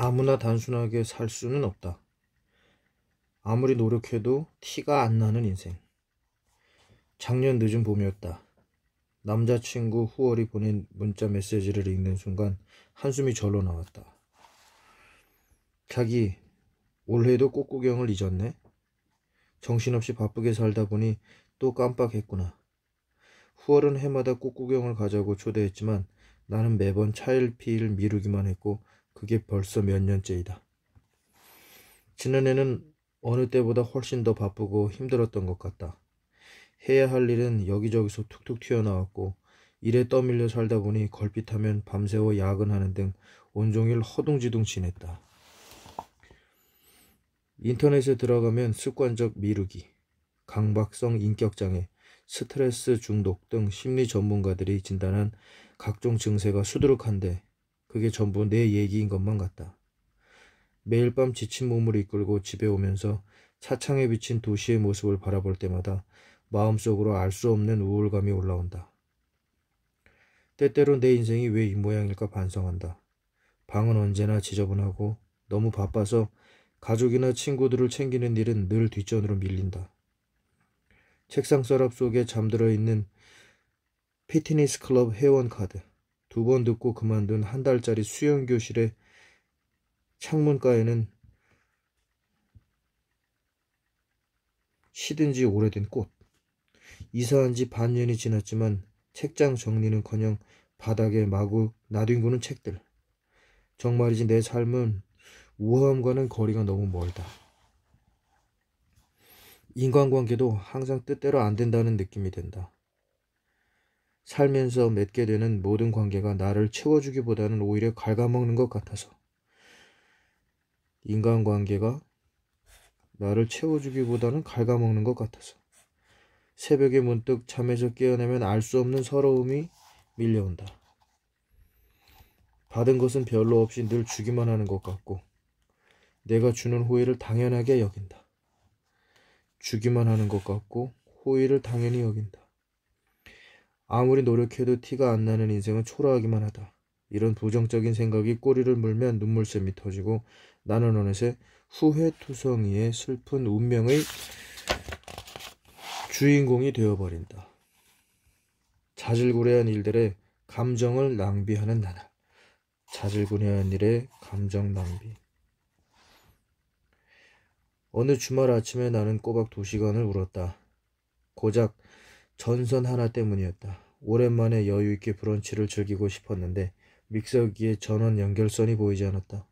아무나 단순하게 살 수는 없다. 아무리 노력해도 티가 안 나는 인생. 작년 늦은 봄이었다. 남자친구 후월이 보낸 문자 메시지를 읽는 순간 한숨이 절로 나왔다. 자기, 올해도 꽃구경을 잊었네? 정신없이 바쁘게 살다 보니 또 깜빡했구나. 후월은 해마다 꽃구경을 가자고 초대했지만 나는 매번 차일피일 미루기만 했고 그게 벌써 몇 년째이다. 지난해는 어느 때보다 훨씬 더 바쁘고 힘들었던 것 같다. 해야 할 일은 여기저기서 툭툭 튀어나왔고 일에 떠밀려 살다 보니 걸핏하면 밤새워 야근하는 등 온종일 허둥지둥 지냈다. 인터넷에 들어가면 습관적 미루기, 강박성 인격장애, 스트레스 중독 등 심리 전문가들이 진단한 각종 증세가 수두룩한데 그게 전부 내 얘기인 것만 같다. 매일 밤 지친 몸을 이끌고 집에 오면서 차창에 비친 도시의 모습을 바라볼 때마다 마음속으로 알 수 없는 우울감이 올라온다. 때때로 내 인생이 왜 이 모양일까 반성한다. 방은 언제나 지저분하고 너무 바빠서 가족이나 친구들을 챙기는 일은 늘 뒷전으로 밀린다. 책상 서랍 속에 잠들어 있는 피트니스 클럽 회원 카드, 2번 듣고 그만둔 한 달짜리 수영교실의 창문가에는 시든 지 오래된 꽃, 이사한 지 반년이 지났지만 책장 정리는커녕 바닥에 마구 나뒹구는 책들. 정말이지 내 삶은 우아함과는 거리가 너무 멀다. 인간관계도 항상 뜻대로 안 된다는 느낌이 든다. 살면서 맺게 되는 모든 관계가 나를 채워주기보다는 오히려 갉아먹는 것 같아서. 인간관계가 나를 채워주기보다는 갉아먹는 것 같아서. 새벽에 문득 잠에서 깨어나면 알 수 없는 서러움이 밀려온다. 받은 것은 별로 없이 늘 주기만 하는 것 같고 내가 주는 호의를 당연하게 여긴다. 주기만 하는 것 같고 호의를 당연히 여긴다. 아무리 노력해도 티가 안 나는 인생은 초라하기만 하다. 이런 부정적인 생각이 꼬리를 물면 눈물샘이 터지고 나는 어느새 후회투성이의 슬픈 운명의 주인공이 되어버린다. 자질구레한 일들에 감정을 낭비하는 나날. 자질구레한 일에 감정 낭비. 어느 주말 아침에 나는 꼬박 2시간을 울었다. 고작 전선 하나 때문이었다. 오랜만에 여유있게 브런치를 즐기고 싶었는데 믹서기에 전원 연결선이 보이지 않았다.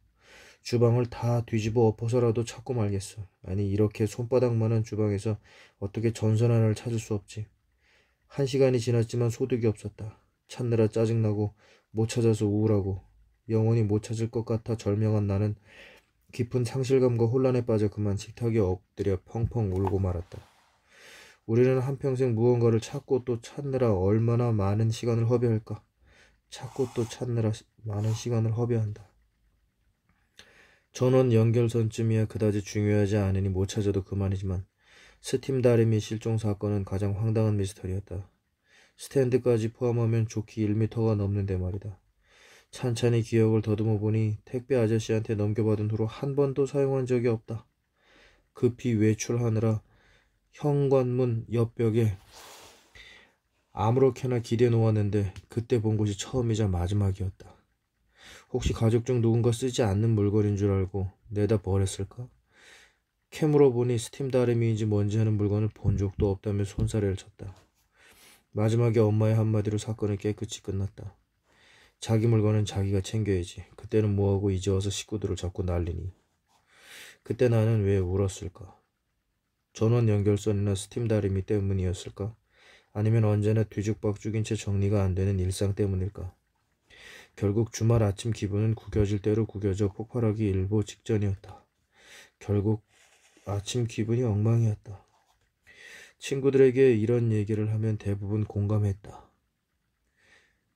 주방을 다 뒤집어 엎어서라도 찾고 말겠어. 아니 이렇게 손바닥만한 주방에서 어떻게 전선 하나를 찾을 수 없지. 1시간이 지났지만 소득이 없었다. 찾느라 짜증나고 못 찾아서 우울하고 영원히 못 찾을 것 같아 절명한 나는 깊은 상실감과 혼란에 빠져 그만 식탁에 엎드려 펑펑 울고 말았다. 우리는 한평생 무언가를 찾고 또 찾느라 얼마나 많은 시간을 허비할까. 찾고 또 찾느라 많은 시간을 허비한다. 전원 연결선쯤이야 그다지 중요하지 않으니 못 찾아도 그만이지만 스팀 다리미 실종 사건은 가장 황당한 미스터리였다. 스탠드까지 포함하면 좋기 1m가 넘는데 말이다. 찬찬히 기억을 더듬어 보니 택배 아저씨한테 넘겨받은 후로 한 번도 사용한 적이 없다. 급히 외출하느라 현관문 옆벽에 아무렇게나 기대 놓았는데 그때 본 곳이 처음이자 마지막이었다. 혹시 가족 중 누군가 쓰지 않는 물건인 줄 알고 내다 버렸을까? 캐물어 보니 스팀 다리미인지 뭔지 하는 물건을 본 적도 없다며 손사래를 쳤다. 마지막에 엄마의 한마디로 사건은 깨끗이 끝났다. 자기 물건은 자기가 챙겨야지. 그때는 뭐하고 이제 와서 식구들을 잡고 난리니. 그때 나는 왜 울었을까? 전원 연결선이나 스팀 다리미 때문이었을까? 아니면 언제나 뒤죽박죽인 채 정리가 안 되는 일상 때문일까? 결국 주말 아침 기분은 구겨질 대로 구겨져 폭발하기 일보 직전이었다. 결국 아침 기분이 엉망이었다. 친구들에게 이런 얘기를 하면 대부분 공감했다.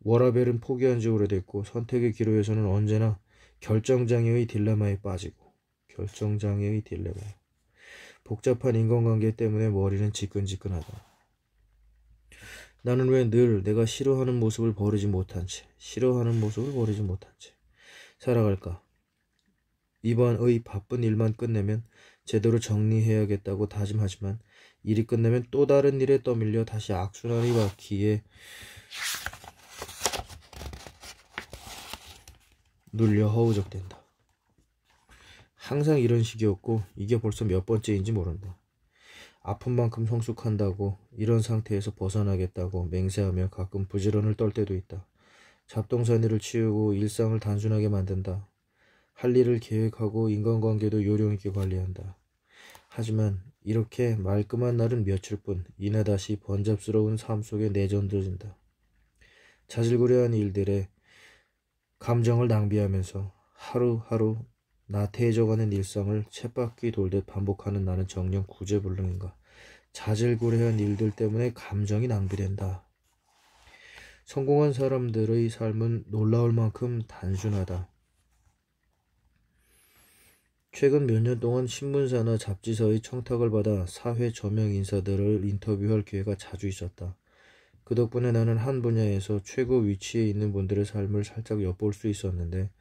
워라벨은 포기한 지 오래됐고 선택의 기로에서는 언제나 결정장애의 딜레마에 빠지고 결정장애의 딜레마. 복잡한 인간관계 때문에 머리는 지끈지끈하다. 나는 왜 늘 내가 싫어하는 모습을 버리지 못한 채 살아갈까? 이번의 바쁜 일만 끝내면 제대로 정리해야겠다고 다짐하지만 일이 끝나면 또 다른 일에 떠밀려 다시 악순환이 바퀴에 눌려 허우적댄다. 항상 이런 식이었고 이게 벌써 몇 번째인지 모른다. 아픈 만큼 성숙한다고 이런 상태에서 벗어나겠다고 맹세하며 가끔 부지런을 떨 때도 있다. 잡동사니를 치우고 일상을 단순하게 만든다. 할 일을 계획하고 인간관계도 요령있게 관리한다. 하지만 이렇게 말끔한 날은 며칠뿐 이내 다시 번잡스러운 삶 속에 내던져진다. 자질구레한 일들에 감정을 낭비하면서 하루하루 나태해져가는 일상을 쳇바퀴 돌듯 반복하는 나는 정녕 구제불능인가. 자질구레한 일들 때문에 감정이 낭비된다. 성공한 사람들의 삶은 놀라울 만큼 단순하다. 최근 몇 년 동안 신문사나 잡지사의 청탁을 받아 사회 저명 인사들을 인터뷰할 기회가 자주 있었다. 그 덕분에 나는 한 분야에서 최고 위치에 있는 분들의 삶을 살짝 엿볼 수 있었는데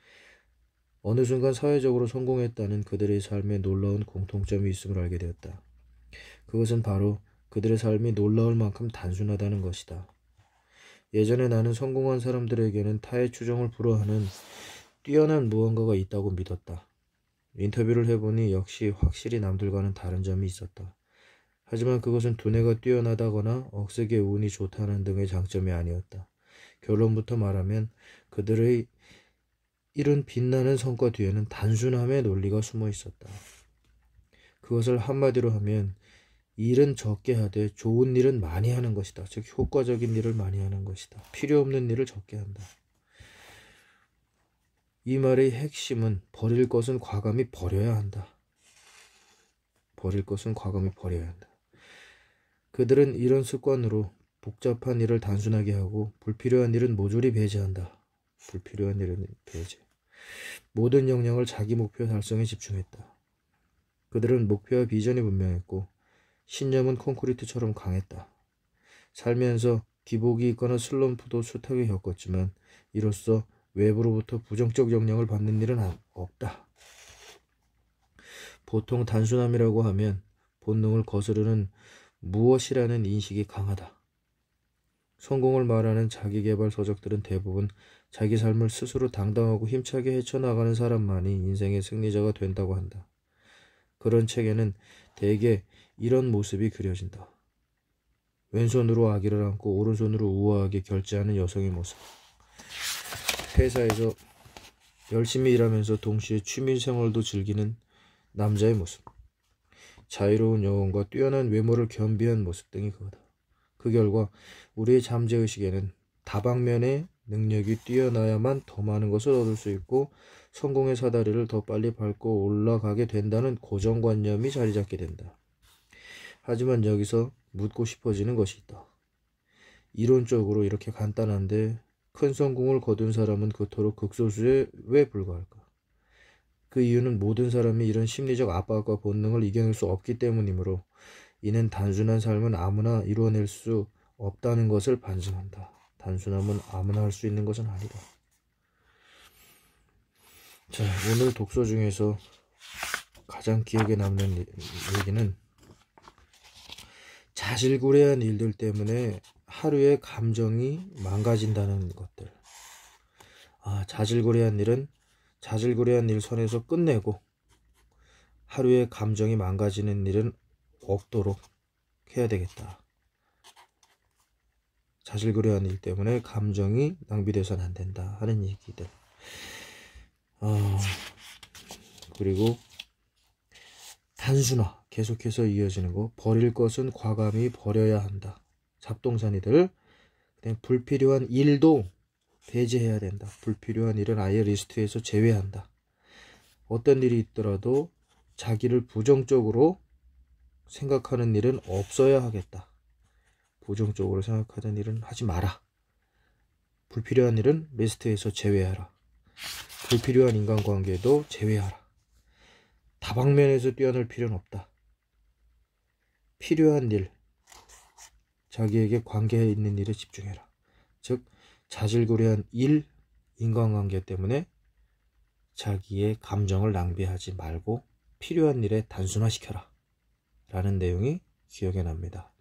어느 순간 사회적으로 성공했다는 그들의 삶에 놀라운 공통점이 있음을 알게 되었다. 그것은 바로 그들의 삶이 놀라울 만큼 단순하다는 것이다. 예전에 나는 성공한 사람들에게는 타의 추종을 불허하는 뛰어난 무언가가 있다고 믿었다. 인터뷰를 해보니 역시 확실히 남들과는 다른 점이 있었다. 하지만 그것은 두뇌가 뛰어나다거나 억세게 운이 좋다는 등의 장점이 아니었다. 결론부터 말하면 그들의 이른 빛나는 성과 뒤에는 단순함의 논리가 숨어 있었다. 그것을 한마디로 하면 일은 적게 하되 좋은 일은 많이 하는 것이다. 즉 효과적인 일을 많이 하는 것이다. 필요 없는 일을 적게 한다. 이 말의 핵심은 버릴 것은 과감히 버려야 한다. 버릴 것은 과감히 버려야 한다. 그들은 이런 습관으로 복잡한 일을 단순하게 하고 불필요한 일은 모조리 배제한다. 불필요한 일은 배제. 모든 역량을 자기 목표 달성에 집중했다. 그들은 목표와 비전이 분명했고 신념은 콘크리트처럼 강했다. 살면서 기복이 있거나 슬럼프도 숱하게 겪었지만 이로써 외부로부터 부정적 영향을 받는 일은 없다. 보통 단순함이라고 하면 본능을 거스르는 무엇이라는 인식이 강하다. 성공을 말하는 자기계발 서적들은 대부분 자기 삶을 스스로 당당하고 힘차게 헤쳐나가는 사람만이 인생의 승리자가 된다고 한다. 그런 책에는 대개 이런 모습이 그려진다. 왼손으로 아기를 안고 오른손으로 우아하게 결제하는 여성의 모습. 회사에서 열심히 일하면서 동시에 취미생활도 즐기는 남자의 모습. 자유로운 영혼과 뛰어난 외모를 겸비한 모습 등이 그거다. 그 결과 우리의 잠재의식에는 다방면의 능력이 뛰어나야만 더 많은 것을 얻을 수 있고 성공의 사다리를 더 빨리 밟고 올라가게 된다는 고정관념이 자리 잡게 된다. 하지만 여기서 묻고 싶어지는 것이 있다. 이론적으로 이렇게 간단한데 큰 성공을 거둔 사람은 그토록 극소수에 왜 불과할까? 그 이유는 모든 사람이 이런 심리적 압박과 본능을 이겨낼 수 없기 때문이므로 이는 단순한 삶은 아무나 이루어낼 수 없다는 것을 반증한다. 단순함은 아무나 할 수 있는 것은 아니다. 자, 오늘 독서 중에서 가장 기억에 남는 얘기는 자질구레한 일들 때문에 하루의 감정이 망가진다는 것들. 자질구레한 일은 자질구레한 일 선에서 끝내고 하루의 감정이 망가지는 일은 없도록 해야 되겠다. 자질구레한 일 때문에 감정이 낭비돼서는 안 된다 하는 얘기들. 그리고 단순화 계속해서 이어지는 거. 버릴 것은 과감히 버려야 한다. 잡동사니들. 그다음에 불필요한 일도 배제해야 된다. 불필요한 일은 아예 리스트에서 제외한다. 어떤 일이 있더라도 자기를 부정적으로 생각하는 일은 없어야 하겠다. 부정적으로 생각하는 일은 하지 마라. 불필요한 일은 리스트에서 제외하라. 불필요한 인간관계도 제외하라. 다방면에서 뛰어놀 필요는 없다. 필요한 일, 자기에게 관계에 있는 일에 집중해라. 즉 자질구레한 일, 인간관계 때문에 자기의 감정을 낭비하지 말고 필요한 일에 단순화시켜라 라는 내용이 기억에 납니다.